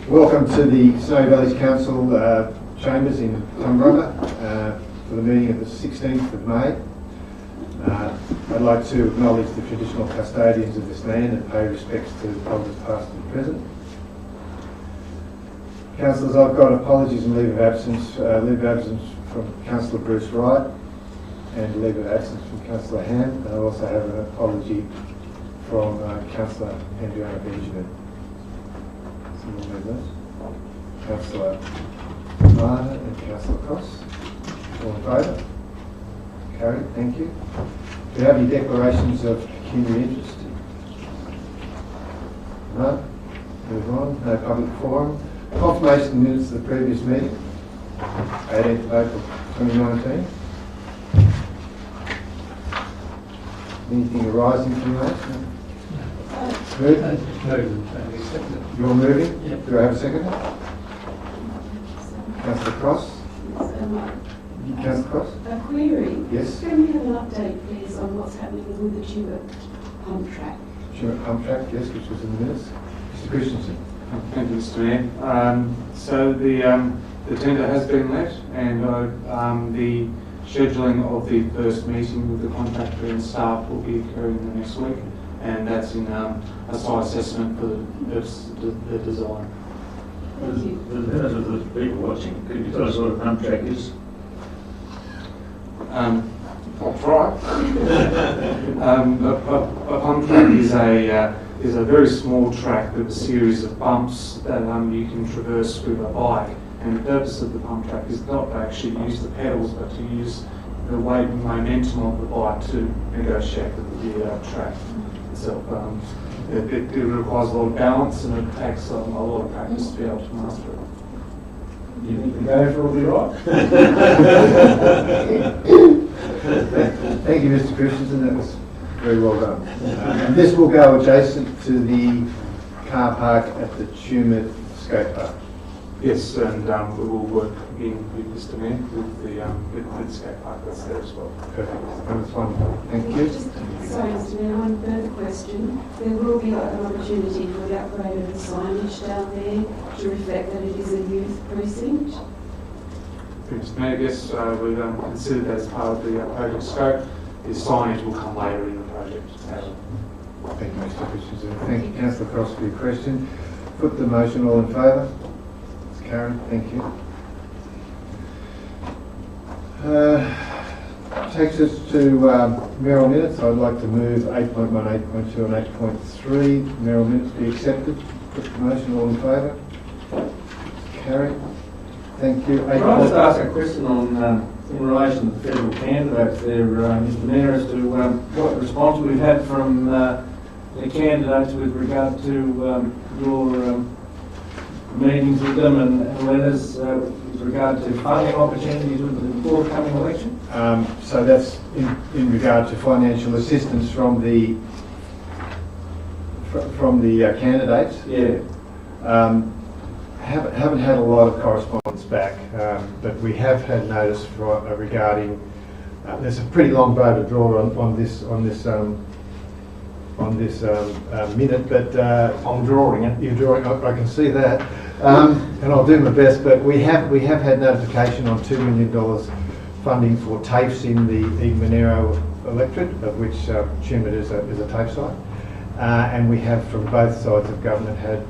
Welcome to the Snowy Valleys Council chambers in Tumbarumba for the meeting of the 16th of May. I'd like to acknowledge the traditional custodians of this land and pay respects to elders past and present. Councillors, I've got apologies and leave of absence from Councillor Bruce Wright and leave of absence from Councillor Ham, and I also have an apology from Councillor Andrew Benjamin. Councillor Marner and Councillor Cross. All in favour? Carried, thank you. Do you have any declarations of pecuniary interest? No? Move on. No public forum. Confirmation minutes of the previous meeting, 18th of April 2019. Anything arising from that? You're moving? Yep. Do I have a second? Councillor Cross? Councillor Cross? A query. Yes. Can we have an update, please, on what's happening with the Tumbarumba pump track? Tumbarumba pump track, yes, which was in the minutes. Mr. Christensen. Thank you, Mr. Mayor. So the tender has been let, and the scheduling of the first meeting with the contractor and staff will be occurring in the next week, and that's in a site assessment for the design. Thank you. For the benefit of the people watching, could you tell us what a pump track is? I'll try. A pump track is a very small track with a series of bumps that you can traverse with a bike. And the purpose of the pump track is not to actually use the pedals, but to use the weight and momentum of the bike to negotiate the track itself. It requires a lot of balance, and it takes a lot of practice to be able to master it. Do you think the gopher will be right? Thank you, Mr. Christensen. That was very well done. And this will go adjacent to the car park at the Tumit skate park. Yes, and we will work in with Mr. Mayor with the skate park that's there as well. Perfect. That was wonderful. Thank you. Sorry, Mr. Mayor, one further question. There will be an opportunity for the upgrade of the signage down there to reflect that it is a youth precinct. Mr. Mayor, yes, we've considered that as part of the project scope. The signage will come later in the project. Thank you, Mr. Christensen. Thank you, Councillor Cross, for your question. Put the motion. All in favour? It's carried. Thank you. Takes us to mayoral minutes. I'd like to move 8.1, 8.2 and 8.3 mayoral minutes be accepted. Put the motion. All in favour? Carried. Thank you. Can I just ask a question on in relation to the federal candidates there, Mr. Mayor, as to what response we've had from the candidates with regard to your meetings with them and letters with regard to funding opportunities with the forthcoming election? So that's in regard to financial assistance from the candidates. Yeah. Haven't had a lot of correspondence back, but we have had notice regarding. There's a pretty long bow to draw on this minute, but I'm drawing it. you're drawing. I can see that, and I'll do my best. But we have had notification on $2 million funding for TAFEs in the Monero electorate, of which Tumit is a TAFE site, and we have from both sides of government had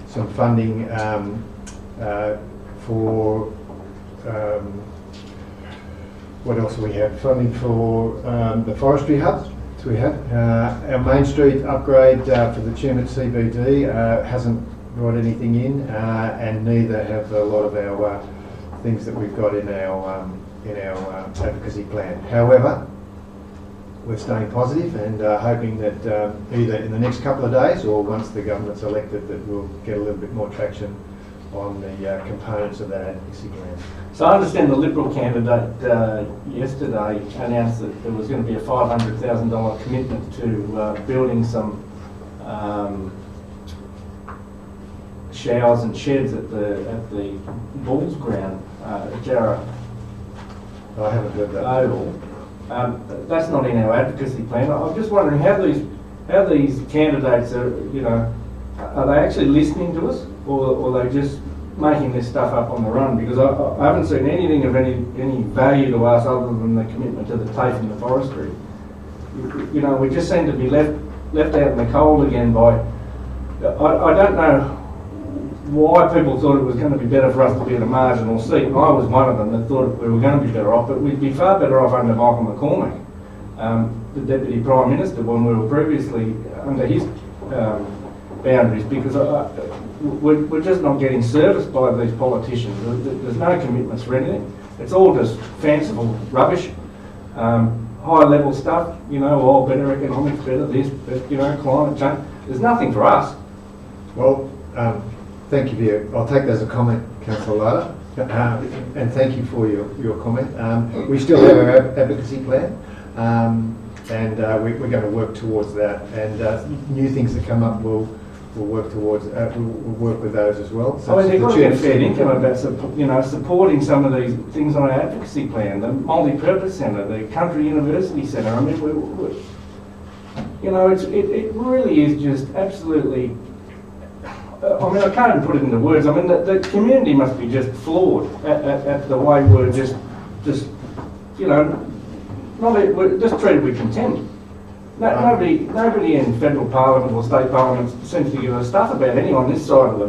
some funding for what else do we have? Funding for the forestry hub. So we have our Main Street upgrade for the Tumit CBD hasn't brought anything in, and neither have a lot of our things that we've got in our advocacy plan. However, we're staying positive and hoping that either in the next couple of days or once the government's elected that we'll get a little bit more traction on the components of that advocacy plan. So I understand the Liberal candidate yesterday announced that there was going to be a $500,000 commitment to building some showers and sheds at the Bulls ground, Jarrah I haven't heard that. Oval. That's not in our advocacy plan. I'm just wondering how these candidates are, are they actually listening to us, or are they just making this stuff up on the run? Because I haven't seen anything of any value to us other than the commitment to the TAFE and the forestry. You know, we just seem to be left out in the cold again by, I don't know why people thought it was going to be better for us to be in a marginal seat. I was one of them that thought we were going to be better off, but we'd be far better off under Michael McCormack, the Deputy Prime Minister, when we were previously under his boundaries, because we're just not getting serviced by these politicians. There's no commitments for anything. It's all just fanciful rubbish. High level stuff, you know, oh, better economics, better this, but, you know, climate change. There's nothing for us. Well, thank you for your, I'll take that as a comment, Councillor Lara, and thank you for your comment. We still have our advocacy plan, and we're going to work towards that, and new things that come up we'll work towards, we'll work with those as well. I mean, they've got to get a fair income about, you know, supporting some of these things on our advocacy plan, the multi-purpose centre, the country university centre. I mean, you know, it really is just absolutely, I mean, I can't even put it into words. I mean, the community must be just floored at the way we're just, you know, we're just treated with contempt. Nobody in federal parliament or state parliament seems to give a stuff about anyone this side of the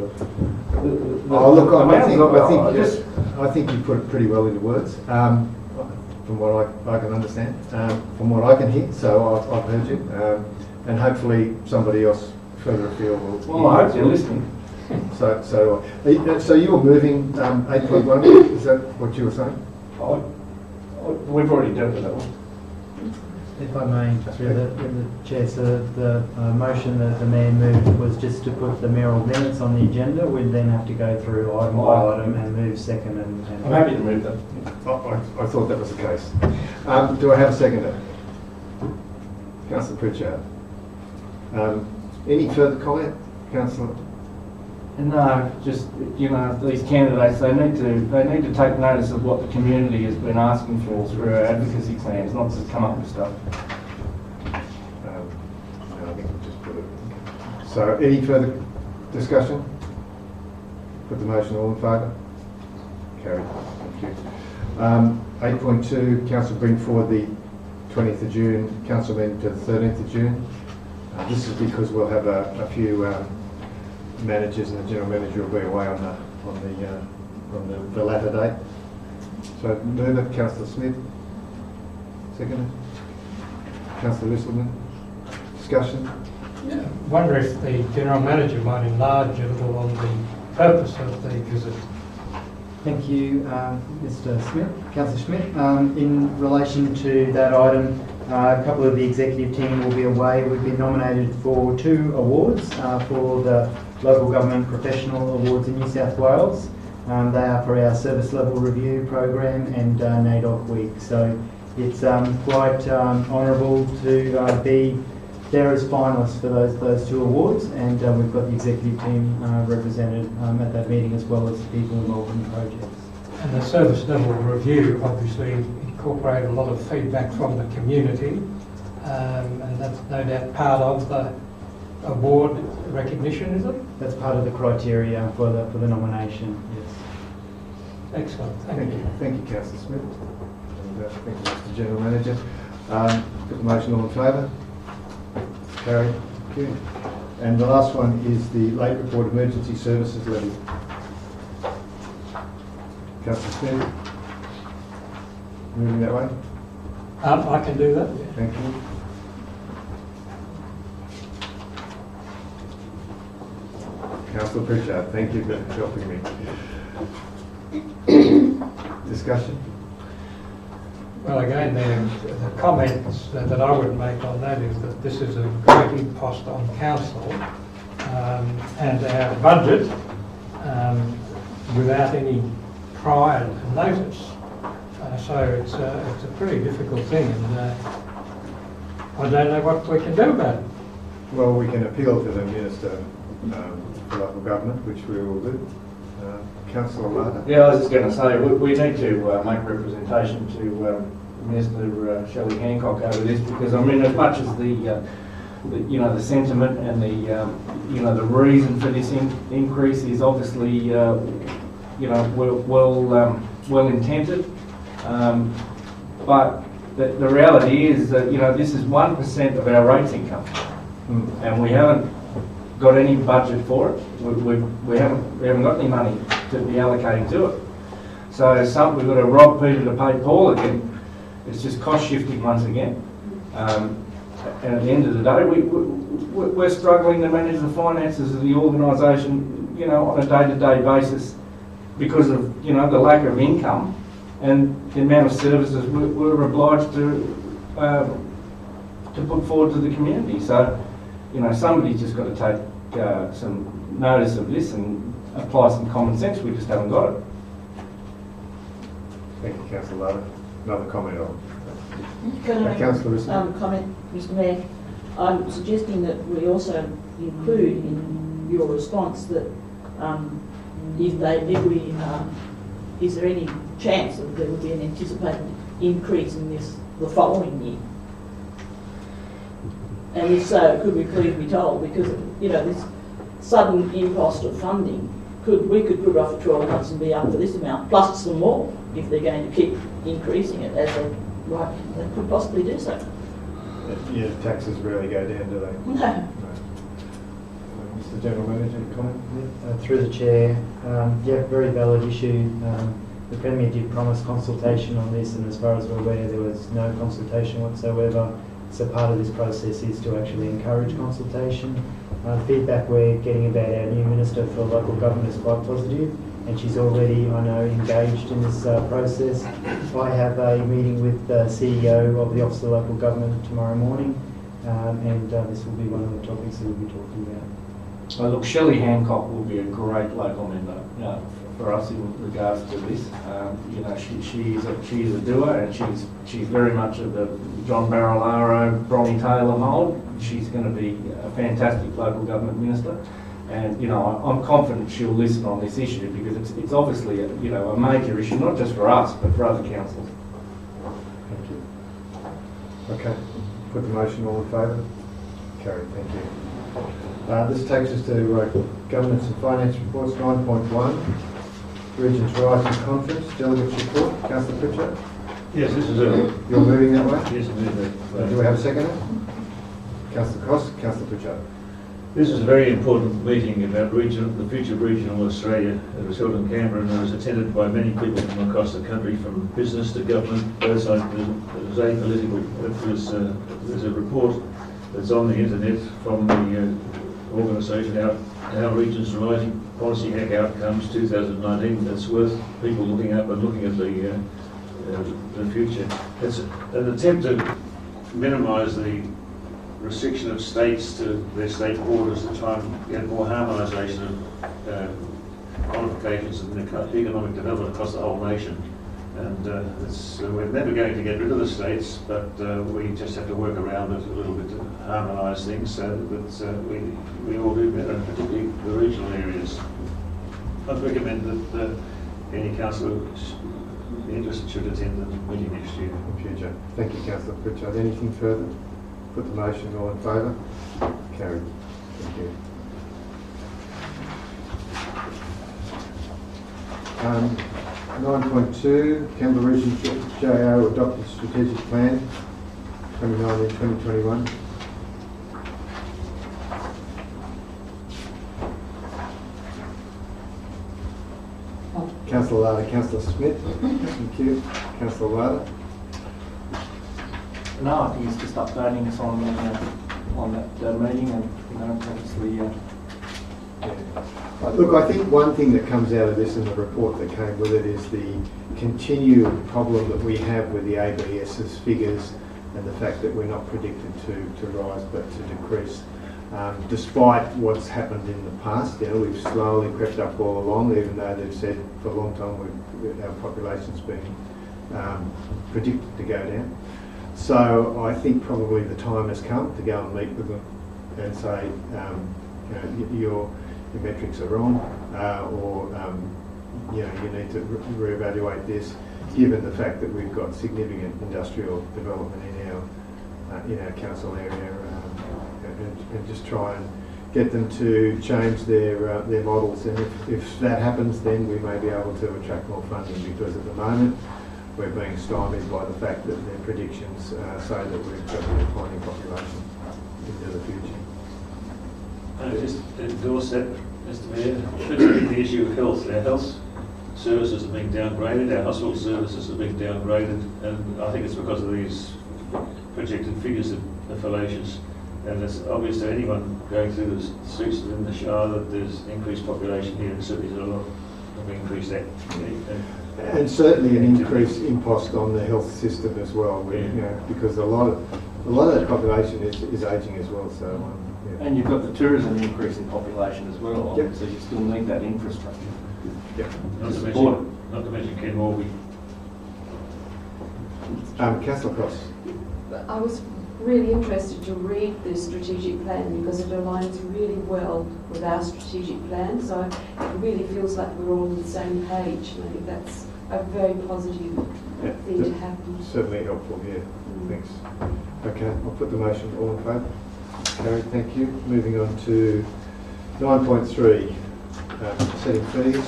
oh, look, I think you put it pretty well into words, from what I can understand, from what I can hear. So I've heard you, and hopefully somebody else further afield will. Well, I hope you're listening. So you were moving 8.1. Is that what you were saying? We've already dealt with that one. If I may, through the chair, so the motion that the mayor moved was just to put the mayoral minutes on the agenda. We'd then have to go through item by item and move second and I'm happy to move that. I thought that was the case. Do I have a seconder? Councillor Pritchard. Any further comment, Councillor? No, just, you know, these candidates, they need to take notice of what the community has been asking for through our advocacy plans, not just come up with stuff. I think we'll just put it. So, any further discussion? Put the motion, all in favour? Carried. Thank you. 8.2, Council bring forward the 20th of June, Council meeting to the 13th of June. This is because we'll have a few managers and the general manager will be away on the latter date. So move it, Councillor Smith. Second. Councillor Whistleman. Discussion. Yeah, I wonder if the general manager might enlarge a little on the purpose of the visit. Thank you, Mr. Smith, Councillor Smith. In relation to that item, a couple of the executive team will be away. We've been nominated for 2 awards for the Local Government Professional Awards in New South Wales. They are for our service level review program and NAIDOC week. So it's quite honourable to be there as finalists for those 2 awards, and we've got the executive team represented at that meeting, as well as people involved in the projects. And the service level review obviously incorporated a lot of feedback from the community, and that's no doubt part of the award recognition, is it? That's part of the criteria for the nomination, yes. Excellent, thank you. Thank you, Councillor Smith. And thank you, Mr. General Manager. Put the motion, all in favour? Carried. Thank you. And the last one is the late report emergency services levy. Councillor Smith. Moving that way. I can do that. Yeah. Thank you. Councillor Pritchard, thank you for helping me. Discussion? Well, again, the comments that I would make on that is that this is a great impost on council and our budget without any prior notice. So it's a pretty difficult thing, and I don't know what we can do about it. Well, we can appeal to the Minister for Local Government, which we will do. Councillor Lara. Yeah, I was just going to say, we need to make representation to Minister Shelley Hancock over this, because I mean, as much as the the sentiment and the reason for this increase is obviously well intended, but the reality is that this is 1% of our rates income, and we haven't got any budget for it. We haven't got any money to be allocating to it. So we've got to rob Peter to pay Paul again. It's just cost shifting once again. And at the end of the day, we're struggling to manage the finances of the organisation, on a day-to-day basis because of, the lack of income and the amount of services we're obliged to put forward to the community. So, somebody's just got to take some notice of this and apply some common sense. We just haven't got it. Thank you, Councillor Lara. Another comment on? Can I Councillor Risman. comment, Mr Mayor? I'm suggesting that we also include in your response that is there any chance that there would be an anticipated increase in this the following year? And if so, could we please be told? Because this sudden impost of funding, we could put it off for 12 months and be up to this amount, plus some more, if they're going to keep increasing it as they could possibly do so. Yeah, taxes rarely go down, do they? No. Mr General Manager, comment? Through the chair, very valid issue. The Premier did promise consultation on this, and as far as we're aware, there was no consultation whatsoever. So part of this process is to actually encourage consultation. The feedback we're getting about our new Minister for Local Government is quite positive, and she's already, I know, engaged in this process. I have a meeting with the CEO of the Office of Local Government tomorrow morning, and this will be one of the topics that we'll be talking about. Look, Shelley Hancock will be a great local member for us in regards to this. She's a doer, and she's very much of the John Barilaro, Bronnie Taylor mould. She's going to be a fantastic local government minister, and I'm confident she'll listen on this issue because it's obviously a major issue, not just for us but for other councils. Thank you. Okay, put the motion. All in favour? Carried. Thank you. This takes us to Governance and Finance Reports 9.1, Regions Rising Conference, Delegates Report. Councillor Pritchard? Yes, this is You're moving that way? Yes, I'm moving that. Do we have a seconder? Councillor Cross, Councillor Pritchard. This is a very important meeting about the future of regional Australia. It was held in Canberra and it was attended by many people from across the country, from business to government, both sides. It was apolitical. There's a report that's on the internet from the organisation, Our Regions Rising Policy Hack Outcomes 2019. That's worth people looking up and looking at the future. It's an attempt to minimise the restriction of states to their state borders to try and get more harmonisation of qualifications and economic development across the whole nation. And we're never going to get rid of the states, but we just have to work around it a little bit to harmonise things so that we all do better, particularly the regional areas. I'd recommend that any councillor interested should attend the meeting next year. In future. Thank you, Councillor Pritchard. Anything further? Put the motion. All in favour? Carried. Thank you. 9.2, Canberra Region JO adopted strategic plan 2019-2021. Councillor Lara, Councillor Smith. Thank you. Councillor Lara. No, I think it's just updating us on that meeting, and obviously. Look, I think one thing that comes out of this in the report that came with it is the continued problem that we have with the ABS's figures and the fact that we're not predicted to rise but to decrease. Despite what's happened in the past, we've slowly crept up all along, even though they've said for a long time our population's been predicted to go down. So I think probably the time has come to go and meet with them and say, your metrics are wrong, or you need to reevaluate this, given the fact that we've got significant industrial development in our council area, and just try and get them to change their models. And if that happens, then we may be able to attract more funding, because at the moment we're being stymied by the fact that their predictions say that we've got a declining population into the future. I just endorse that, Mr Mayor. Particularly the issue of health. Our health services are being downgraded, our hospital services are being downgraded, and I think it's because of these projected figures of fallacious. And it's obvious to anyone going through the streets within the Shire that there's increased population here, and certainly there's a lot of increased activity. And certainly an increased impost on the health system as well, you know, because a lot of that population is ageing as well. So, yeah. And you've got the tourism increase in population as well, obviously. You still need that infrastructure. Yeah. Not to mention Ken Morby. Councillor Cross. I was really interested to read the strategic plan because it aligns really well with our strategic plan. So it really feels like we're all on the same page, and I think that's a very positive thing to happen. Certainly helpful, yeah. Thanks. Okay, I'll put the motion. All in favour? Carried, thank you. Moving on to 9.3, setting fees.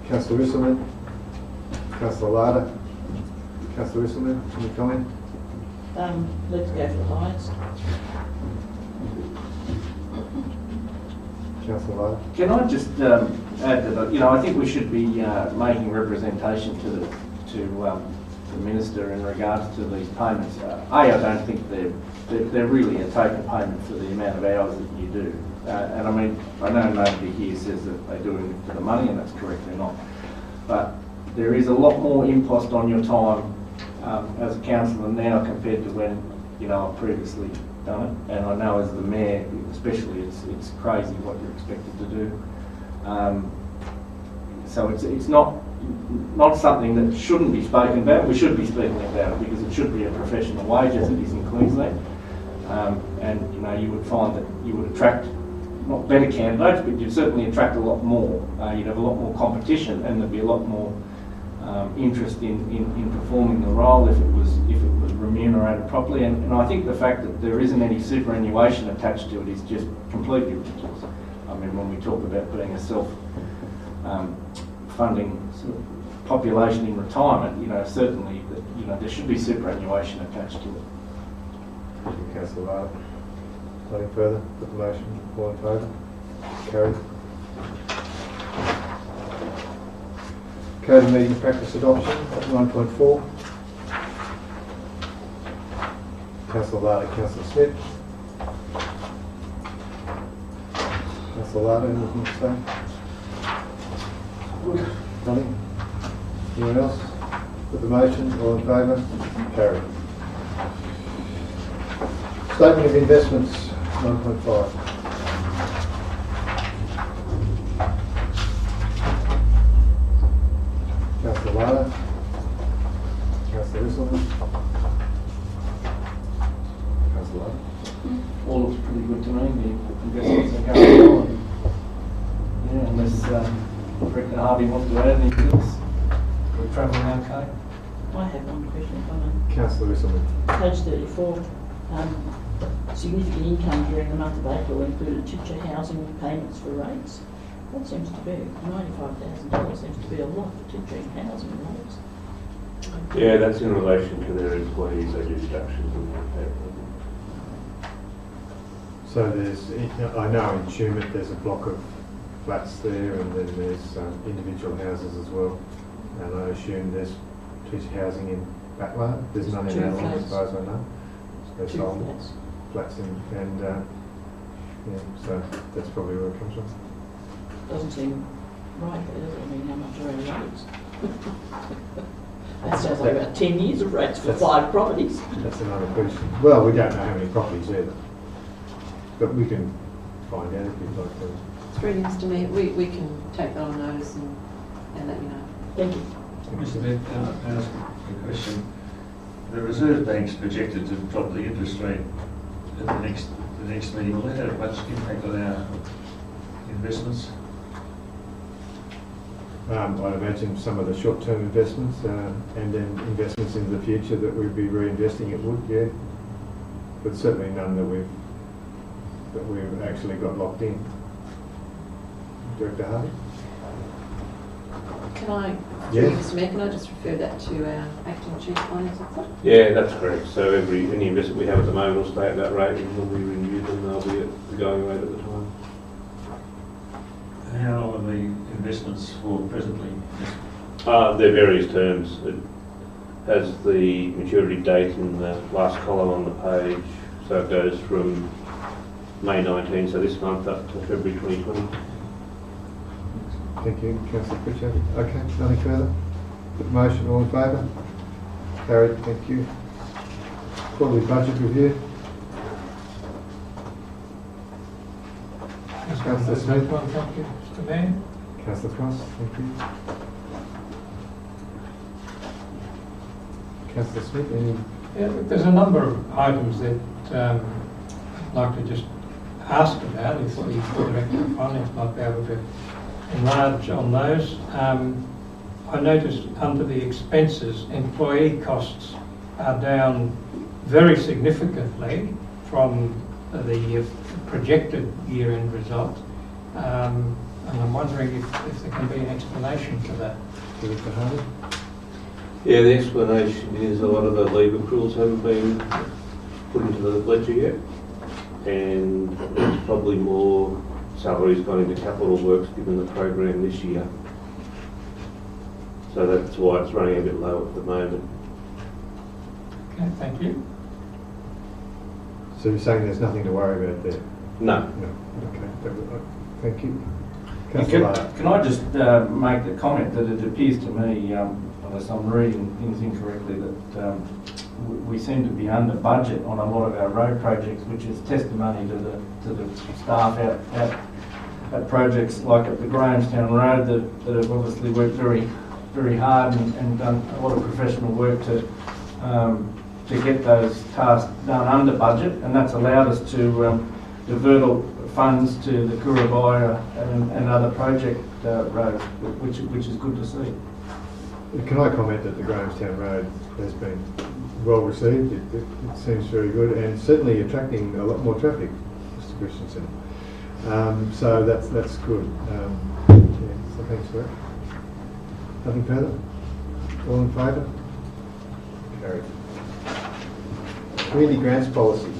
Councillor Risselman, Councillor Larder, Councillor Risselman, any comment? Let's go for the highest. Councillor Larder. Can I just add that, you know, I think we should be making representation to the Minister in regards to these payments. I don't think they're really a token payment for the amount of hours that you do. And I mean, I know nobody here says that they do it for the money, and that's correct, they're not. But there is a lot more impost on your time as a councillor now compared to when, you know, I've previously done it. And I know as the Mayor, especially, it's crazy what you're expected to do. So it's not something that shouldn't be spoken about. We should be speaking about it because it should be a professional wage as it is in Queensland. And, you know, you would find that you would attract not better candidates, but you'd certainly attract a lot more. You'd have a lot more competition, and there'd be a lot more interest in performing the role if it was remunerated properly. And I think the fact that there isn't any superannuation attached to it is just completely ridiculous. I mean, when we talk about being a self-funding sort of population in retirement, you know, certainly that, you know, there should be superannuation attached to it. Thank you, Councillor Larder. Nothing further? Put the motion. All in favour? Carried. Code of meeting practice adoption at 9.4. Councillor Larder, Councillor Smith. Councillor Larder, anything to say? Nothing? Anyone else? Put the motion. All in favour? Carried. Statement of investments, 9.5. Councillor Larder. Councillor Risselman. Councillor Larder. All looks pretty good to me. The investments are going on. Yeah, unless Director Harvey wants to add anything else. We're travelling okay. I have one question, if I may. Councillor Risselman. Page 34. Significant income during the month of April included teacher housing payments for rates. That seems to be $95,000 seems to be a lot for teacher housing rates. Yeah, that's in relation to their employees. They do deductions and that. So there's, I know in Tumut there's a block of flats there, and then there's individual houses as well. And I assume there's teacher housing in Battler. There's none in Adelaide as far as I know. There's some flats and yeah, so that's probably where it comes from. Doesn't seem right, though, does it? I mean, how much are our rates? That sounds like about 10 years of rates for 5 properties. That's another question. Well, we don't know how many properties either, but we can find out if you'd like to. Through Mr. Mayor, we can take that on notice and let you know. Thank you. Mr Mayor, can I ask a question? The Reserve Bank's projected to drop the interest rate at the next meeting. Will that have much impact on our investments? I'd imagine some of the short-term investments and then investments into the future that we'd be reinvesting, it would, yeah. But certainly none that we've actually got locked in. Director Harvey? Can I, Yes. Mr Mayor, can I just refer that to our acting chief finance officer? Yeah, that's correct. So any investment we have at the moment will stay at that rate, and when we renew them, they'll be at the going rate at the time. How are the investments for presently? They're various terms. It has the maturity date in the last column on the page, so it goes from May 19, so this month, up to February 2020. Thank you, Councillor Pritchard. Okay, nothing further? Put the motion, all in favour? Carried, thank you. Quarterly budget review. Councillor Smith. Thank you, Mr Mayor. Councillor Cross, thank you. Councillor Smith, any? Yeah, look, there's a number of items that I'd like to just ask about, if the Director of Finance might be able to enlarge on those. I noticed under the expenses, employee costs are down very significantly from the projected year-end result. And I'm wondering if there can be an explanation for that. Director Harvey? Yeah, the explanation is a lot of the leave accruals haven't been put into the ledger yet, and there's probably more salaries gone into capital works given the program this year. So that's why it's running a bit low at the moment. Okay, thank you. So you're saying there's nothing to worry about there? No. No. Okay, thank you. Councillor Lara. Can I just make the comment that it appears to me, unless I'm reading things incorrectly, that we seem to be under budget on a lot of our road projects, which is testimony to the staff at projects like at the Grahamstown Road that have obviously worked very hard and done a lot of professional work to get those tasks done under budget, and that's allowed us to divert funds to the Kurabaya and other project roads, which is good to see. Can I comment that the Grahamstown Road has been well received? It seems very good and certainly attracting a lot more traffic, Mr Christensen. So that's good. Yeah, so thanks for that. Nothing further? All in favour? Carried. Community grants policy.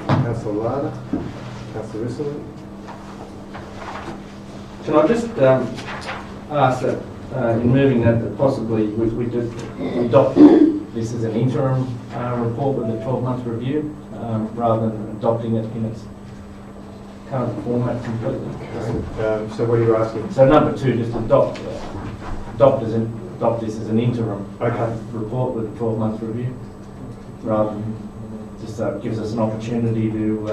Councillor Larda, Councillor Risselman. Can I just ask that in moving that possibly we adopt this as an interim report with a 12-month review rather than adopting it in its current format completely? Okay. So what are you asking? So number 2, just adopt this as an interim report with a 12-month review rather than just gives us an opportunity to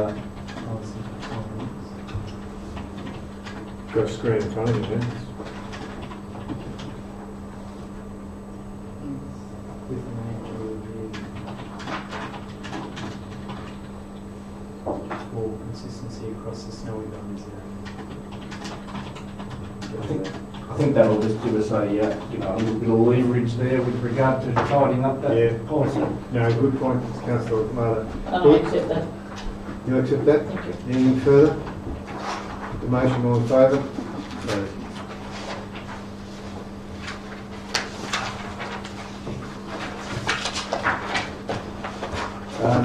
Got a screen in front of you then. For consistency across the snowy boundaries I think that'll just give us a little leverage there with regard to tidying up that policy. No, good point, Councillor Larda. And I accept that. You accept that? Thank you. Anything further? The motion, all in favour? Carried.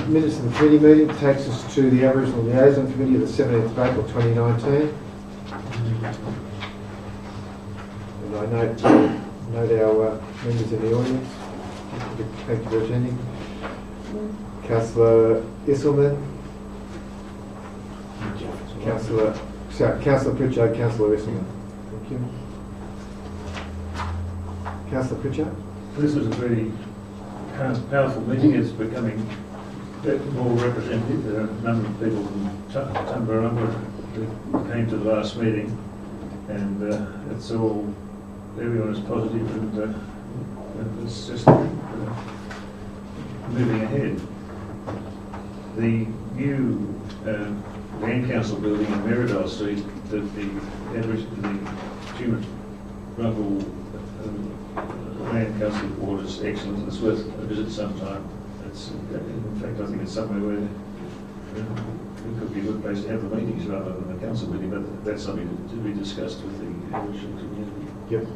Minutes of the committee meeting takes us to the Aboriginal Liaison Committee of the 17th of April 2019. And I note our members in the audience. Thank you for attending. Councillor Isselman. Councillor Pritchard, Councillor Isselman. Thank you. Councillor Pritchard. This is a very powerful meeting. It's becoming more representative. There are a number of people from Tumbarumba who came to the last meeting, and it's all, everyone is positive, and it's just moving ahead. The new land council building in Merivale Street, that the Tumbarumba land council board is excellent. It's worth a visit sometime. It's, in fact, I think it's somewhere where it could be a good place to have the meetings rather than the council meeting, but that's something to be discussed with the Aboriginal community. Yep.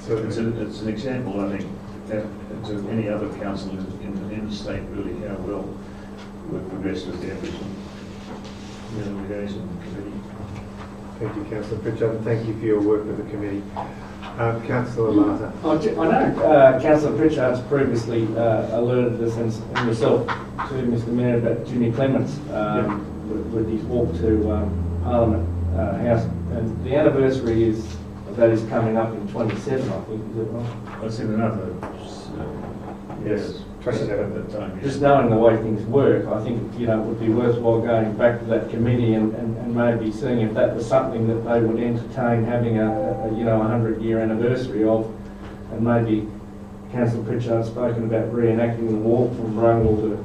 So It's an example, I think, to any other council in the state, really, how well we've progressed with the Aboriginal liaison committee. thank you, Councillor Pritchard, and thank you for your work with the committee. Councillor Lata. I know Councillor Pritchard's previously alerted us and yourself to Mr Mayor about Jimmy Clements with his walk to Parliament House, and the anniversary of that is coming up in 27, I think, is it right? That's in another, yes, 27 at that time. Yes. Just knowing the way things work, I think, you know, it would be worthwhile going back to that committee and maybe seeing if that was something that they would entertain having a 100-year anniversary of, and maybe Councillor Pritchard's spoken about reenacting the walk from Brungle to,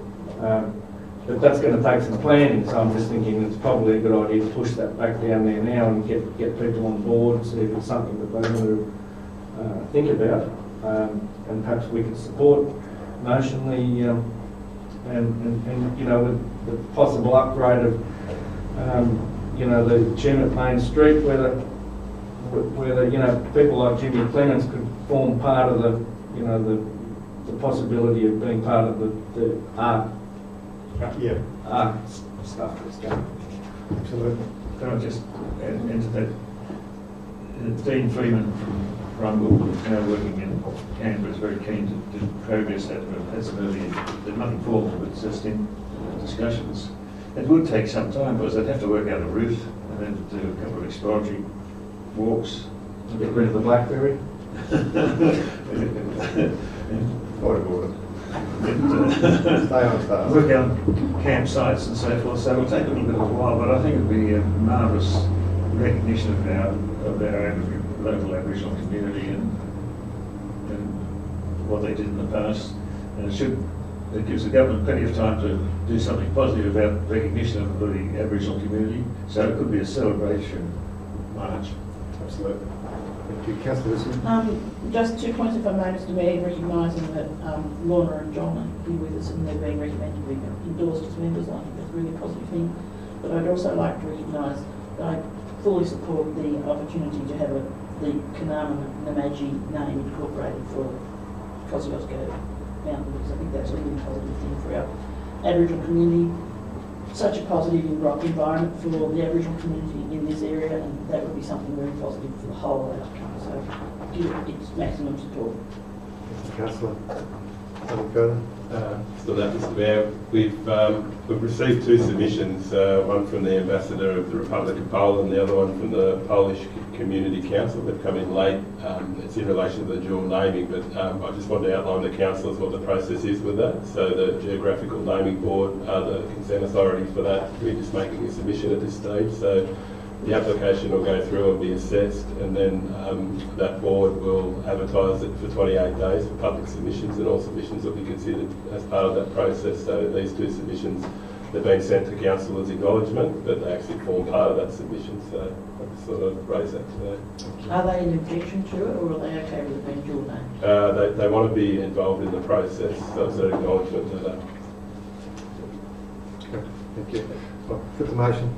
but that's going to take some planning, so I'm just thinking it's probably a good idea to push that back down there now and get people on board and see if it's something that they want to think about, and perhaps we could support notionally, and you know, with the possible upgrade of the gym at Main Street, where the people like Jimmy Clements could form part of the possibility of being part of the art stuff that's going. Absolutely. Can I just add into that? Dean Freeman from Rumble, who's now working in Canberra, is very keen to progress that, but that's an early, there's nothing formal, but it's just in discussions. It would take some time because they'd have to work out a route and then do a couple of exploratory walks. Get rid of the blackberry. Waterboard. Stay on task. Work out campsites and so forth, so it'll take a little bit of a while, but I think it'll be a marvellous recognition of our local Aboriginal community and what they did in the past. And it gives the government plenty of time to do something positive about recognition of the Aboriginal community, so it could be a celebration march. Absolutely. Thank you. Councillor Wilson. Just 2 points, if I may, Mr Mayor, recognising that Lorna and John are here with us and they're being recommended to be endorsed as members. I think that's a really positive thing. But I'd also like to recognise that I fully support the opportunity to have the Kanama Namaji name incorporated for Kosciuszko Mountain, because I think that's a really positive thing for our Aboriginal community. Such a positive environment for the Aboriginal community in this area, and that would be something very positive for the whole outcome. So give it its maximum support. Councillor. Something further? Still that, Mr Mayor. We've received 2 submissions, one from the Ambassador of the Republic of Poland, the other one from the Polish Community Council. They've come in late. It's in relation to the dual naming, but I just want to outline the councillors what the process is with that. So the Geographical Naming Board are the consent authority for that. We're just making a submission at this stage. So the application will go through and be assessed, and then that board will advertise it for 28 days for public submissions, and all submissions will be considered as part of that process. So these 2 submissions, they've been sent to council as acknowledgement, but they actually form part of that submission. So I just sort of raise that today. Are they in objection to it, or are they okay with it being dual named? They want to be involved in the process, so it's an acknowledgement to that. Okay. Thank you. Well, put the motion.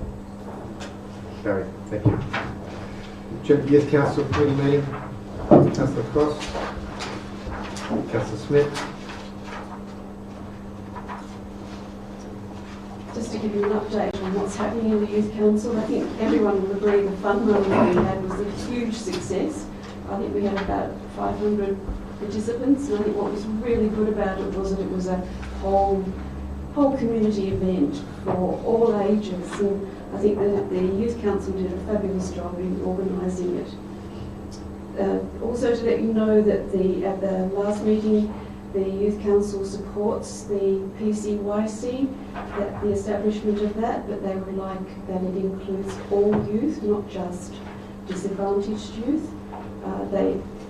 Carried. Thank you. Yes, Council Committee meeting. Councillor Cross. Councillor Smith. Just to give you an update on what's happening in the Youth Council, I think everyone will agree the fun run that we had was a huge success. I think we had about 500 participants, and I think what was really good about it was that it was a whole community event for all ages, and I think the Youth Council did a fabulous job in organising it. Also to let you know that at the last meeting, the Youth Council supports the PCYC, the establishment of that, but they would like that it includes all youth, not just disadvantaged youth.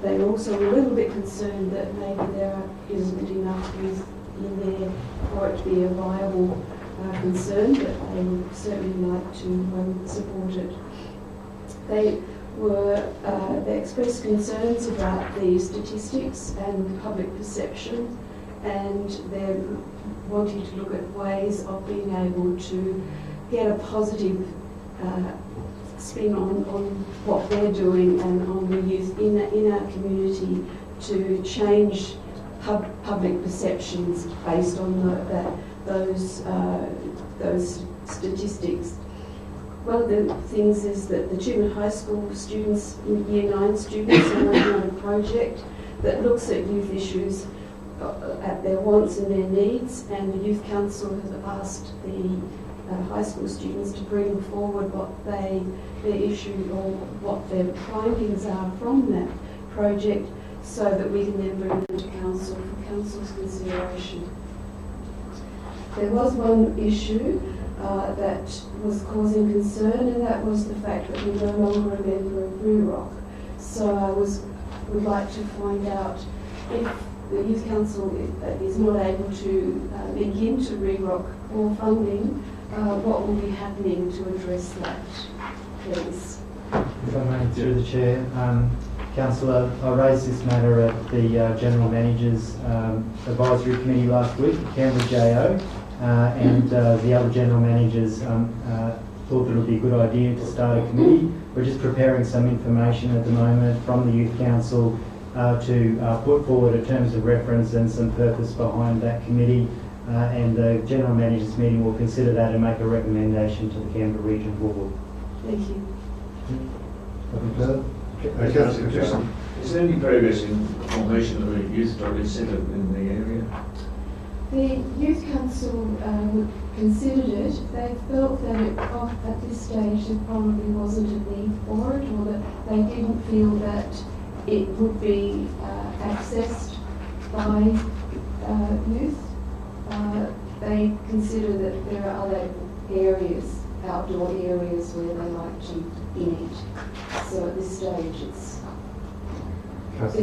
They're also a little bit concerned that maybe there isn't enough youth in there for it to be a viable concerned, but they would certainly like to support it. They expressed concerns about the statistics and public perception, and they're wanting to look at ways of being able to get a positive spin on what they're doing and on the youth in our community to change public perceptions based on those statistics. One of the things is that the Tuman High School students, Year 9 students, are working on a project that looks at youth issues, at their wants and their needs, and the Youth Council has asked the high school students to bring forward what their issue or what their findings are from that project, so that we can then bring them to council for council's consideration. There was one issue that was causing concern, and that was the fact that we're no longer a member of RUROC. So I would like to find out if the Youth Council is not able to link into RUROC for funding, what will be happening to address that, please? If I may, through the Chair, Councillor, I raised this matter at the General Managers Advisory Committee last week, Canberra JO, and the other General Managers thought that it would be a good idea to start a committee. We're just preparing some information at the moment from the Youth Council to put forward a terms of reference and some purpose behind that committee, and the General Managers meeting will consider that and make a recommendation to the Canberra Region Board. Thank you. Is there any progress in the formation of a youth project centre in the area? The Youth Council considered it. They felt that at this stage there probably wasn't a need for it, or that they didn't feel that it would be accessed by youth. They consider that there are other areas, outdoor areas, where they like to in it. So at this stage it's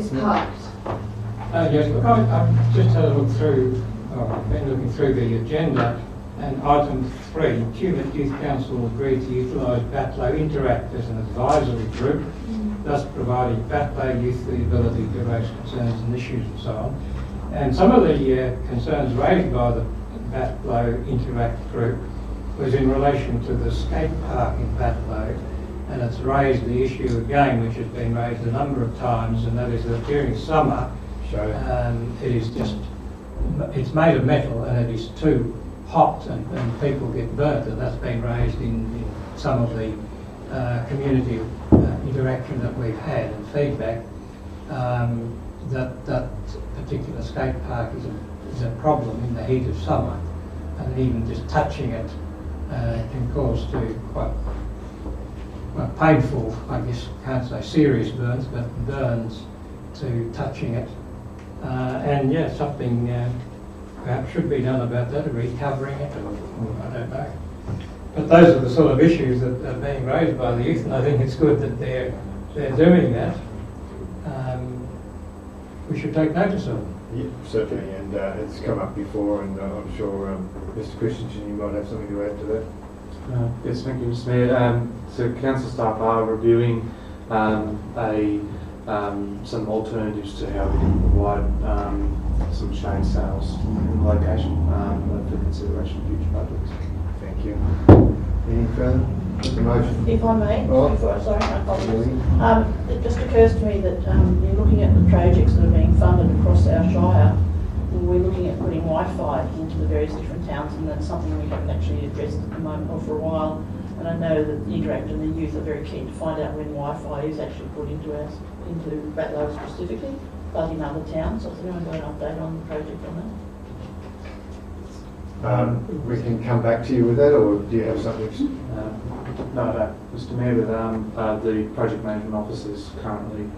parked. Yes, look, I've just had a look through, I've been looking through the agenda, and item 3, Tumut Youth Council agreed to utilise Batlow Interact as an advisory group, thus providing Batlow youth the ability to raise concerns and issues and so on. And some of the concerns raised by the Batlow Interact group was in relation to the skate park in Batlow, and it's raised the issue again, which has been raised a number of times, and that is that during summer it is just, it's made of metal and it is too hot and people get burnt, and that's been raised in some of the community interaction that we've had and feedback, that particular skate park is a problem in the heat of summer, and even just touching it can cause to quite painful, I guess can't say serious burns, but burns to touching it. And yeah, something perhaps should be done about that, recovering it, or I don't know. But those are the sort of issues that are being raised by the youth, and I think it's good that they're doing that. We should take notice of it. Yeah, certainly, and it's come up before, and I'm sure Mr. Christensen, you might have something to add to that. Yes, thank you, Mr. Mayor. So council staff are reviewing some alternatives to how we can provide some chain sales in the location for consideration of future projects. Thank you. Any further? Motion? If I may, Oh. before, sorry, my apologies. It just occurs to me that you're looking at the projects that are being funded across our shire, and we're looking at putting Wi-Fi into the various different towns, and that's something we haven't actually addressed at the moment or for a while. And I know that the Interact and the youth are very keen to find out when Wi-Fi is actually put into Batlow specifically, but in other towns. So has anyone got an update on the project on that? We can come back to you with that, or do you have something? No, I don't, Mr. Mayor, but the project management officer is currently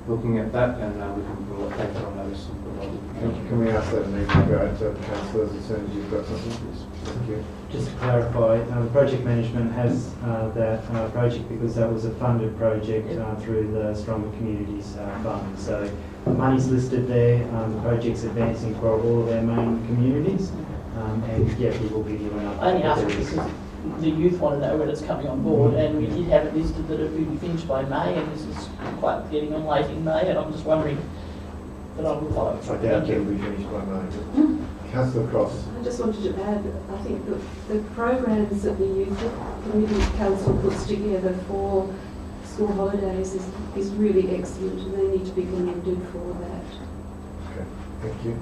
looking at that, and we can take that on notice and provide it. Can we ask that and then go out to the councillors as soon as you've got something? Thank you. Just to clarify, the project management has that project because that was a funded project through the Stronger Communities Fund. So the money's listed there, the project's advancing for all of our main communities. And yeah, we will give you an update. I only asked because the youth want to know when it's coming on board, and we did have it listed that it would be finished by May, and this is quite getting on late in May, and I'm just wondering that I will follow. I doubt it'll be finished by May. Councillor Cross. I just wanted to add, I think that the programs that the Youth Community Council puts together for school holidays is really excellent, and they need to be commended for that. Okay, thank you.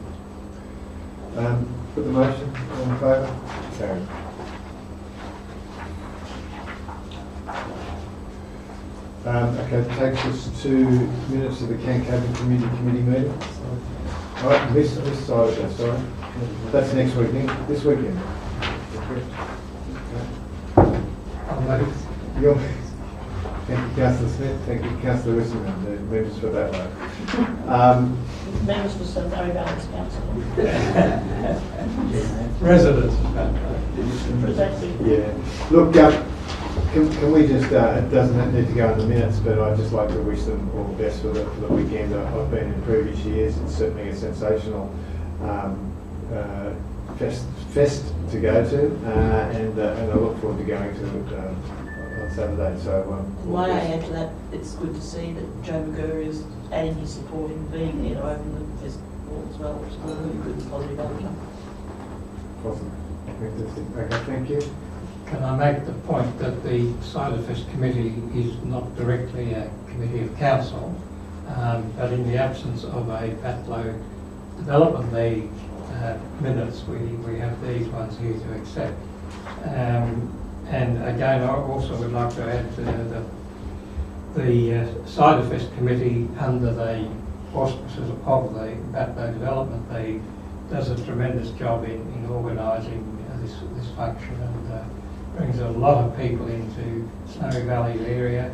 Put the motion, all in favour? Carried. Okay, takes us to minutes of the Cancaben Community Committee meeting. All right, this side of that, sorry. That's next week, this weekend. Thank you, Councillor Smith. Thank you, Councillor Wilson, and the members for that one. Members for St Mary Valley's Council. Residents. Yeah. Look, can we just, it doesn't need to go in the minutes, but I'd just like to wish them all the best for the weekend. I've been in previous years. It's certainly a sensational fest to go to, and I look forward to going to it on Saturday. So, May I add to that, it's good to see that Joe McGurr is adding his support in being there to open the festival as well, which is a really good positive outcome. awesome. Okay, thank you. Can I make the point that the Ciderfest Committee is not directly a committee of council, but in the absence of a Batlow Development League minutes, we have these ones here to accept. And again, I also would like to add the Ciderfest Committee, under the auspices of the Batlow Development League, does a tremendous job in organising this function, and brings a lot of people into Snowy Valley area,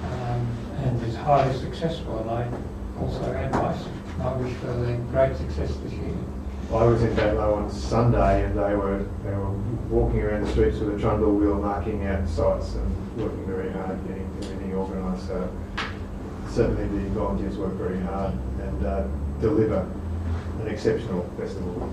and is highly successful. And I also add my wish for the great success this year. I was in Batlow on Sunday, and they were walking around the streets with a trundle wheel, marking out sites and working very hard, getting everything organised. So certainly the volunteers work very hard and deliver an exceptional festival.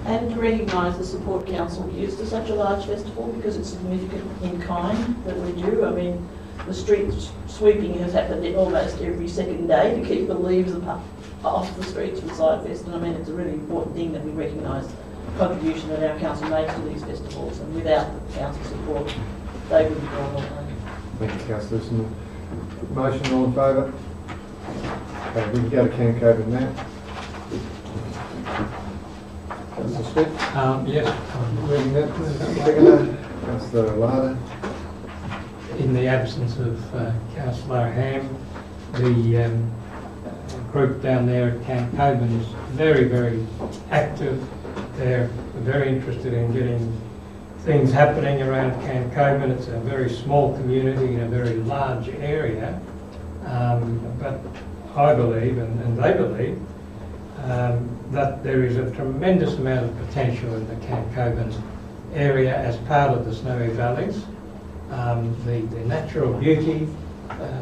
And to recognise the support council gives to such a large festival, because it's significant in kind that we do. I mean, the street sweeping has happened almost every second day to keep the leaves off the streets for Sidefest, and I mean, it's a really important thing that we recognise the contribution that our council makes to these festivals, and without the council support, they wouldn't go on. Thank you, Councillor. Motion, all in favour? Okay, we can go to Cancaben now. Councillor Smith? Yes. Reading that. Seconder, Councillor Lada. In the absence of Councillor Ham, the group down there at Cancaben is very, very active. They're very interested in getting things happening around Cancaben. It's a very small community in a very large area, but I believe, and they believe, that there is a tremendous amount of potential in the Cancaben area as part of the Snowy Valleys. The natural beauty,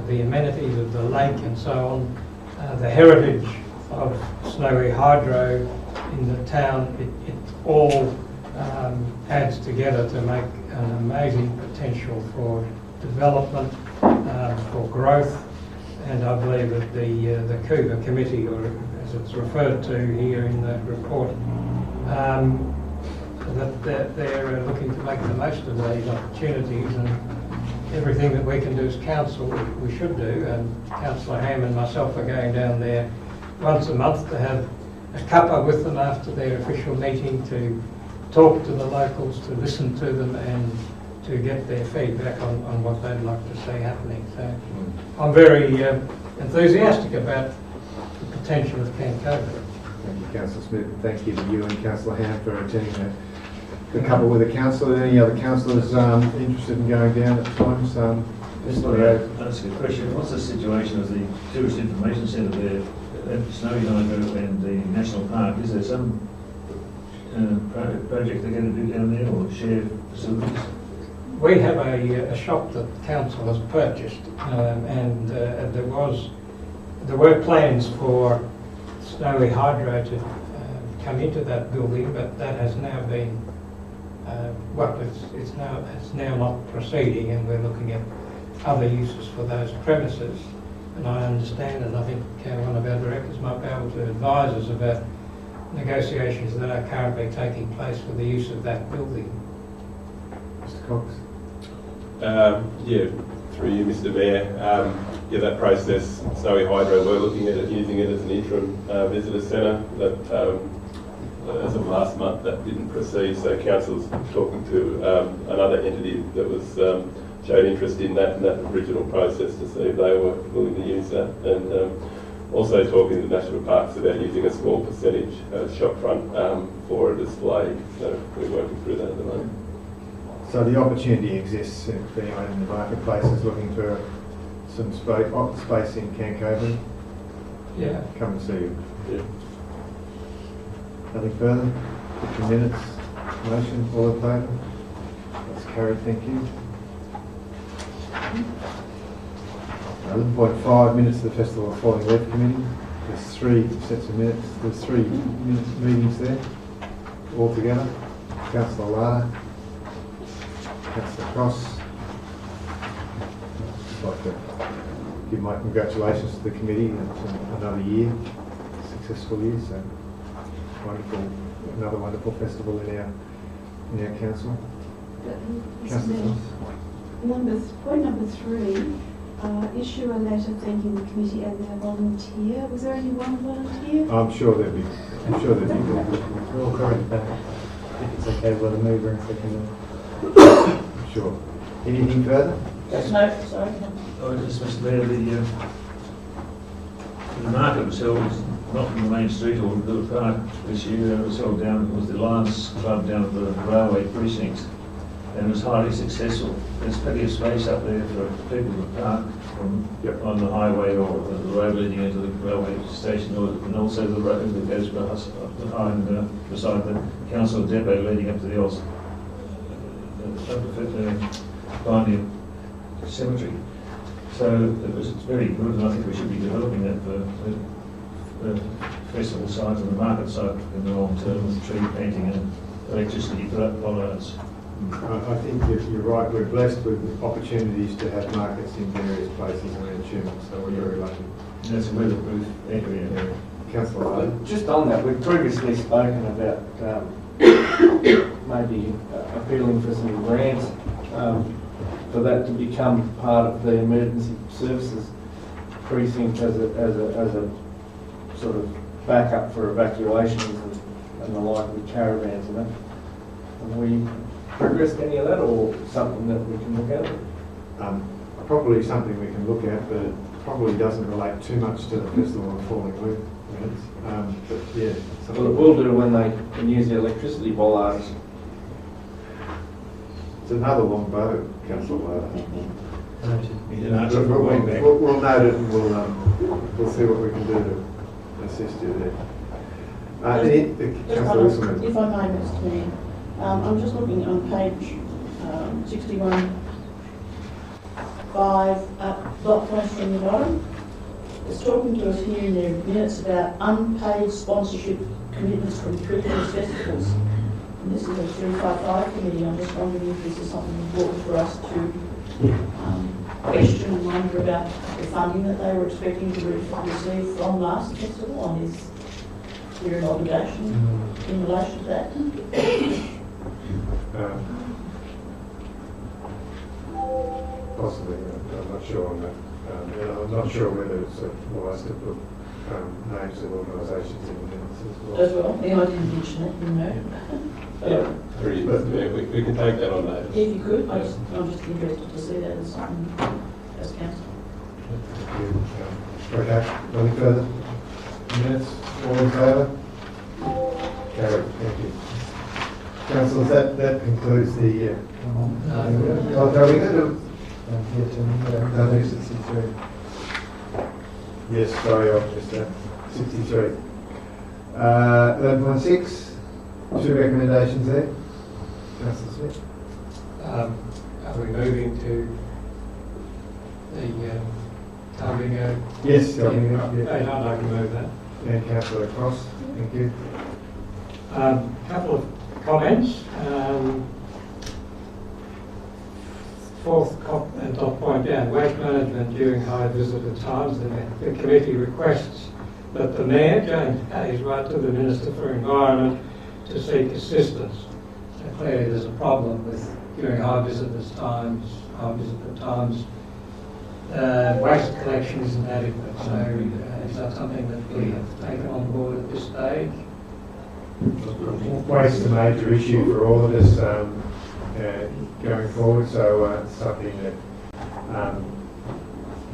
the amenities of the lake and so on, the heritage of Snowy Hydro in the town, it all adds together to make an amazing potential for development, for growth, and I believe that the Cougar Committee, or as it's referred to here in the report, that they're looking to make the most of these opportunities, and everything that we can do as council, we should do. And Councillor Ham and myself are going down there once a month to have a cuppa with them after their official meeting, to talk to the locals, to listen to them, and to get their feedback on what they'd like to see happening. So I'm very enthusiastic about the potential of Cancaben. Thank you, Councillor Smith. Thank you to you and Councillor Ham for attending the couple with the council. Any other councillors interested in going down at times? Just want to ask a question. What's the situation of the Tourist Information Centre there at Snowy Hydro and the National Park? Is there some project they're going to do down there, or share facilities? We have a shop that the council has purchased, and there were plans for Snowy Hydro to come into that building, but that has now been, it's now not proceeding, and we're looking at other uses for those premises. And I understand, and I think one of our directors might be able to advise us about negotiations that are currently taking place for the use of that building. Mr. Cox? Yeah, through you, Mr. Mayor. Yeah, that process, Snowy Hydro, we're looking at it, using it as an interim visitor centre. That as of last month, that didn't proceed. So council's talking to another entity that was showed interest in that original process to see if they were willing to use that, and also talking to National Parks about using a small percentage shop front for a display. So we're working through that at the moment. So the opportunity exists if anyone in the marketplace is looking for some space in Cancoban. Yeah. Come and see you. Yeah. Nothing further? 50 minutes. Motion. All in favour? That's carried. Thank you. 11.5 minutes of the Festival of Falling Leaf Committee. There's 3 sets of minutes. There's 3 meetings there altogether. Councillor Lara, Councillor Cross. I'd like to give my congratulations to the committee. It's another year, successful year. So wonderful, another wonderful festival in our council. Councillor Cross. Point number 3. Issue a letter thanking the committee and their volunteer. Was there only one volunteer? I'm sure there'd be. We're all correct. If it's okay with the mover and seconder. Sure. Anything further? No, sorry. Oh, just Mr. Mayor, the market was held not in the main street or the park this year. It was held down. It was the Lions Club down at the railway precinct, and it was highly successful. There's plenty of space up there for people to park on the highway or the road leading into the railway station, and also the road that goes behind beside the council depot leading up to the old Barney Cemetery. So it's very good, and I think we should be developing that for the festival site and the market site in the long term, with tree planting and electricity bollards. I think you're right. We're blessed with opportunities to have markets in various places around Tumbarumba, so we're very lucky. That's a weatherproof area. Councillor Lara. Just on that, we've previously spoken about maybe appealing for some grants for that to become part of the emergency services precinct as a sort of backup for evacuations and the like with caravans and that. Have we progressed any of that, or something that we can look at? Probably something we can look at, but it probably doesn't relate too much to the Festival of Falling Leaf. But yeah. Well, it will do when they can use the electricity bollards. It's another long bow, Councillor Lara. We'll note it, and we'll see what we can do to assist you there. Councillor Wilson. If I may, Mr. Mayor, I'm just looking on page 61, 5, dot points from the bottom. It's talking to us here in the minutes about unpaid sponsorship commitments from previous festivals. And this is a 355 committee. I'm just wondering if this is something important for us to question and wonder about the funding that they were expecting to receive from last festival, and is there an obligation in relation to that? Possibly, I'm not sure on that. I'm not sure whether it's wise to put names of organisations in the minutes As well? Yeah, I didn't mention it, you know. We can take that on notice. If you could, I'm just interested to see that as something as council. Okay, nothing further? Minutes, all in favour? Carried, thank you. Councillors, that concludes the... are we going to... Yes, sorry, I missed that. 63. 11.6, 2 recommendations there. Councillor Smith. Are we moving to the Tumbarumba? Yes, I'd like to move that. And Councillor Cross, thank you. Couple of comments. Fourth dot point down, waste management during high visitor times. The committee requests that the Mayor, James Hayes, write to the Minister for Environment to seek assistance. So clearly there's a problem with during high visitor times, waste collection isn't adequate. So is that something that we have taken on board at this stage? Waste is a major issue for all of us going forward, so it's something that,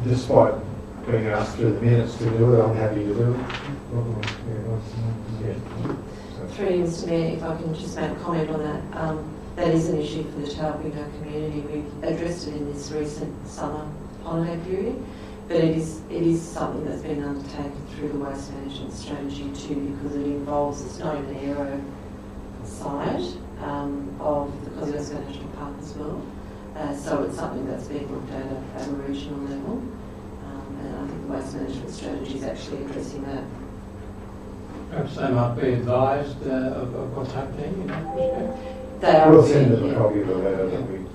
despite being asked through the minutes to do it, I'm happy to do it. Through you, Mr Mayor, if I can just make a comment on that. That is an issue for the Tumbarumba community. We've addressed it in this recent summer holiday period, but it is something that's been undertaken through the waste management strategy too, because it involves, it's not an aero site of the Kosciuszko National Park as well. So it's something that's being looked at a regional level, and I think the waste management strategy is actually addressing that. Perhaps they might be advised of what's happening in that respect. We'll send them a copy of the letter that we sent.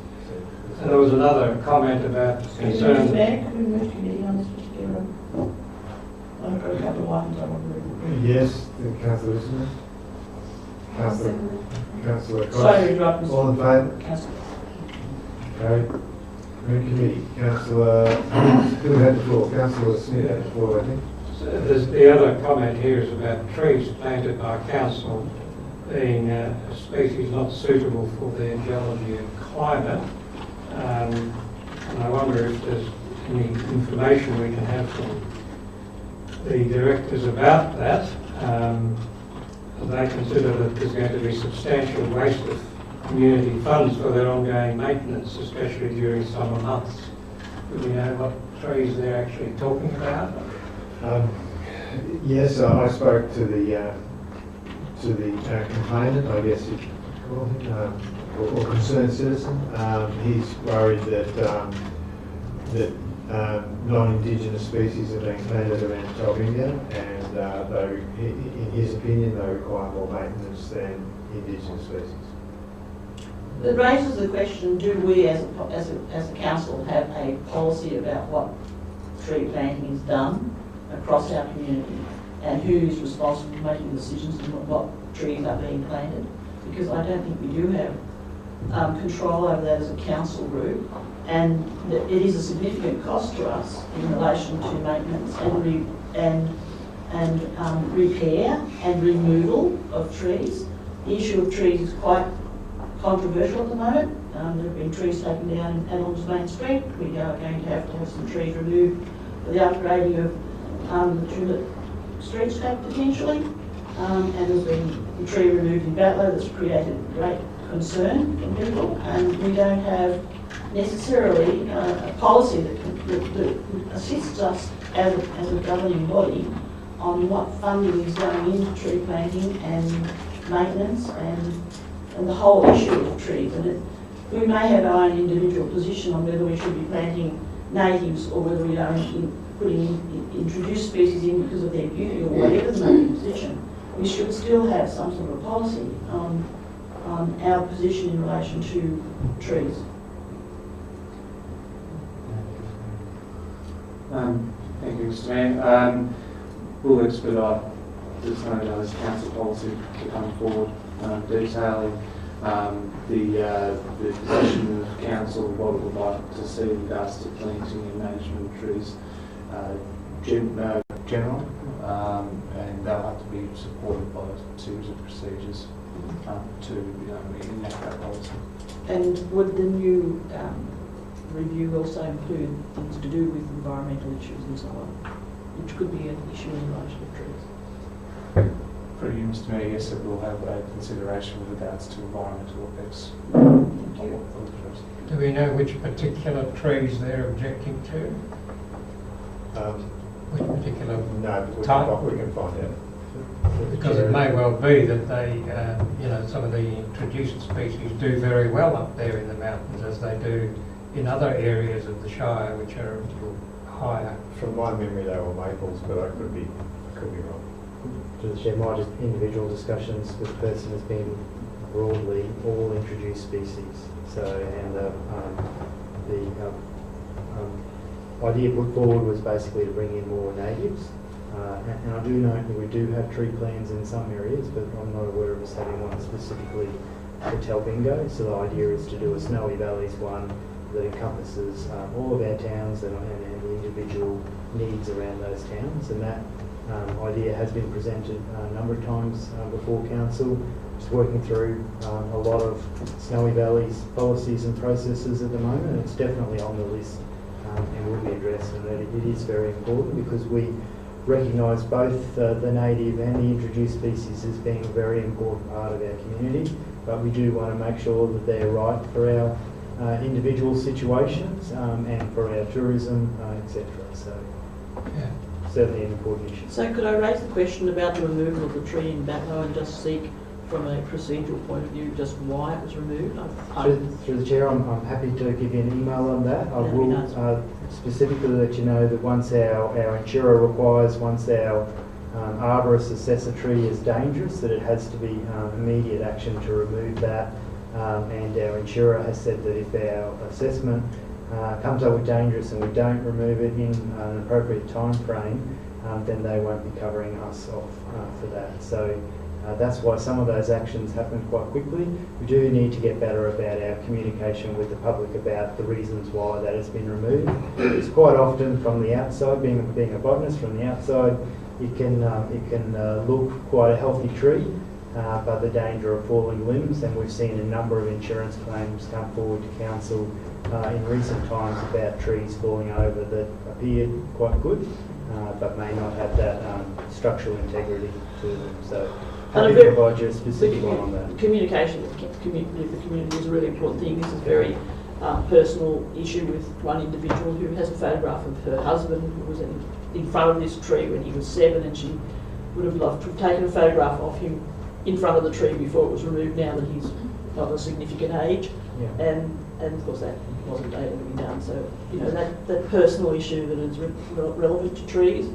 And there was another comment about concerns. Mr Mayor, could we move committee on this particular? I've got a couple of items I want to read. Yes, the councillor listener. Councillor Cox. Sorry to interrupt, Mr. All in favour? Councillor. Okay. Green committee. Councillor, who had the floor? Councillor Smith had the floor, I think. So the other comment here is about trees planted by council being a species not suitable for the geology and climate. And I wonder if there's any information we can have from the directors about that. They consider that there's going to be substantial waste of community funds for their ongoing maintenance, especially during summer months. Do we know what trees they're actually talking about? Yes, I spoke to the complainant, I guess you could call him, or concerned citizen. He's worried that non-Indigenous species are being planted around Tumbarumba, and in his opinion, they require more maintenance than Indigenous species. It raises the question: do we, as a council, have a policy about what tree planting is done across our community, and who is responsible for making decisions on what trees are being planted? Because I don't think we do have control over that as a council group, and it is a significant cost to us in relation to maintenance and repair and removal of trees. The issue of trees is quite controversial at the moment. There have been trees taken down in Adams Main Street. We are going to have some trees removed for the upgrading of the Tulip streetscape potentially. And there's been a tree removed in Batlow that's created great concern from people, and we don't have necessarily a policy that assists us as a governing body on what funding is going into tree planting and maintenance and the whole issue of trees. And we may have our own individual position on whether we should be planting natives or whether we are putting introduced species in because of their beauty or whatever the main position. We should still have some sort of policy on our position in relation to trees. Thank you, Mr Mayor. We'll expedite this as council policy to come forward, detailing the position of council, what it would like to see in regards to planting and management of trees general, and they'll have to be supported by a series of procedures to enact that policy. And would the new review also include things to do with environmental issues and so on, which could be an issue in relation to trees? For you, Mr Mayor, yes, it will have a consideration with regards to environmental effects. Thank you. Do we know which particular trees they're objecting to? Which particular No, type? we can find out. Because it may well be that they, some of the introduced species do very well up there in the mountains, as they do in other areas of the Shire, which are a little higher. From my memory, they were maples, but I could be wrong. through the chair, my just individual discussions with the person has been broadly all introduced species. So, and the idea put forward was basically to bring in more natives. And I do know that we do have tree plans in some areas, but I'm not aware of us having one specifically for Talbingo. So the idea is to do a Snowy Valleys one that encompasses all of our towns and the individual needs around those towns. And that idea has been presented a number of times before council. Just working through a lot of Snowy Valleys policies and processes at the moment. It's definitely on the list and will be addressed, and that it is very important because we recognise both the native and the introduced species as being a very important part of our community, but we do want to make sure that they're right for our individual situations and for our tourism, etc. So, Yeah. certainly an important issue. So could I raise the question about the removal of the tree in Batho and just seek from a procedural point of view just why it was removed? Through the chair, I'm happy to give you an email on that. I That'd be will nice. specifically let you know that once our insurer requires, once our arborist assess a tree is dangerous, that it has to be immediate action to remove that. And our insurer has said that if our assessment comes up with dangerous and we don't remove it in an appropriate time frame, then they won't be covering us off for that. So that's why some of those actions happen quite quickly. We do need to get better about our communication with the public about the reasons why that has been removed. It's quite often from the outside, being a botanist, from the outside, it can look quite a healthy tree, but the danger of falling limbs, and we've seen a number of insurance claims come forward to council in recent times about trees falling over that appeared quite good, but may not have that structural integrity to them. So happy to provide you a specific one on that. Communication with the community is a really important thing. This is a very personal issue with one individual who has a photograph of her husband who was in front of this tree when he was 7, and she would have loved to have taken a photograph of him in front of the tree before it was removed, now that he's of a significant age. Yeah. And of course that wasn't able to be done. So, you know, that personal issue that is relevant to trees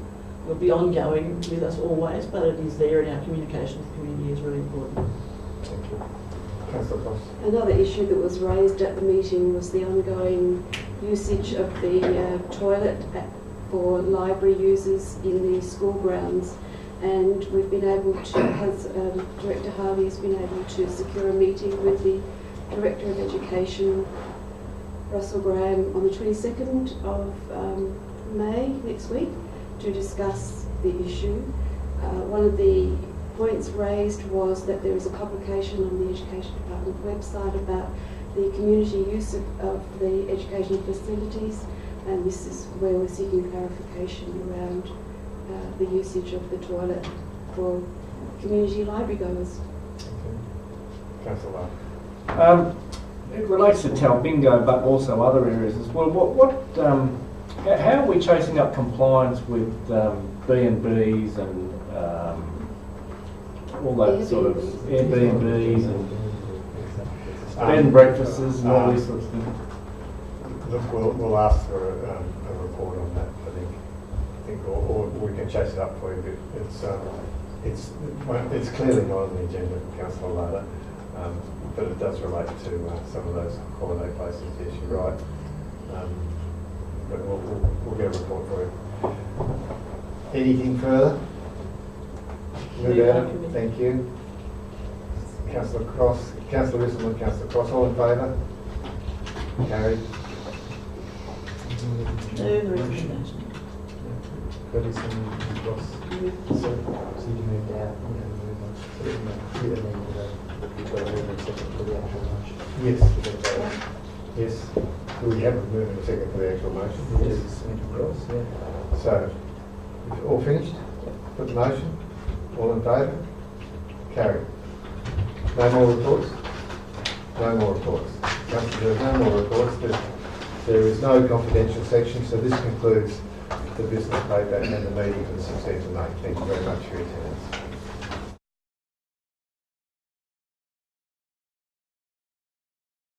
will be ongoing with us always, but it is there, and our communication with the community is really important. Thank you. Councillor Cross. Another issue that was raised at the meeting was the ongoing usage of the toilet for library users in the school grounds. And we've been able to, Director Harvey has been able to secure a meeting with the Director of Education, Russell Graham, on the 22nd of May next week to discuss the issue. One of the points raised was that there is a publication on the Education Department website about the community use of the educational facilities, and this is where we're seeking clarification around the usage of the toilet for community library goers. Councillor Lau. It relates to Talbingo, but also other areas as well. How are we chasing up compliance with B&Bs and all that sort of Airbnbs and bed and breakfasts and all these sorts of things? Look, we'll ask for a report on that, I think, or we can chase it up for you, but it's clearly not on the agenda for Councillor Lau, but it does relate to some of those holiday places. Yes, you're right. But we'll get a report for you. Anything further? Thank you. Councillor Cross, Councillor Whistleman, Councillor Cross, all in favour? Carried. No, the recommendation. Curtis and Ross. So you moved out, you know, move on. So you don't need to you've got to move in a second for the actual motion. Yes. Yes. We have to move in a second for the actual motion. Yes, Cross, yeah. So, all finished? Put the motion? All in favour? Carried. No more reports? No more reports. Councillor, there are no more reports. There is no confidential section, so this concludes the business paper and the meeting for the 16th of May. Thank you very much for your attendance.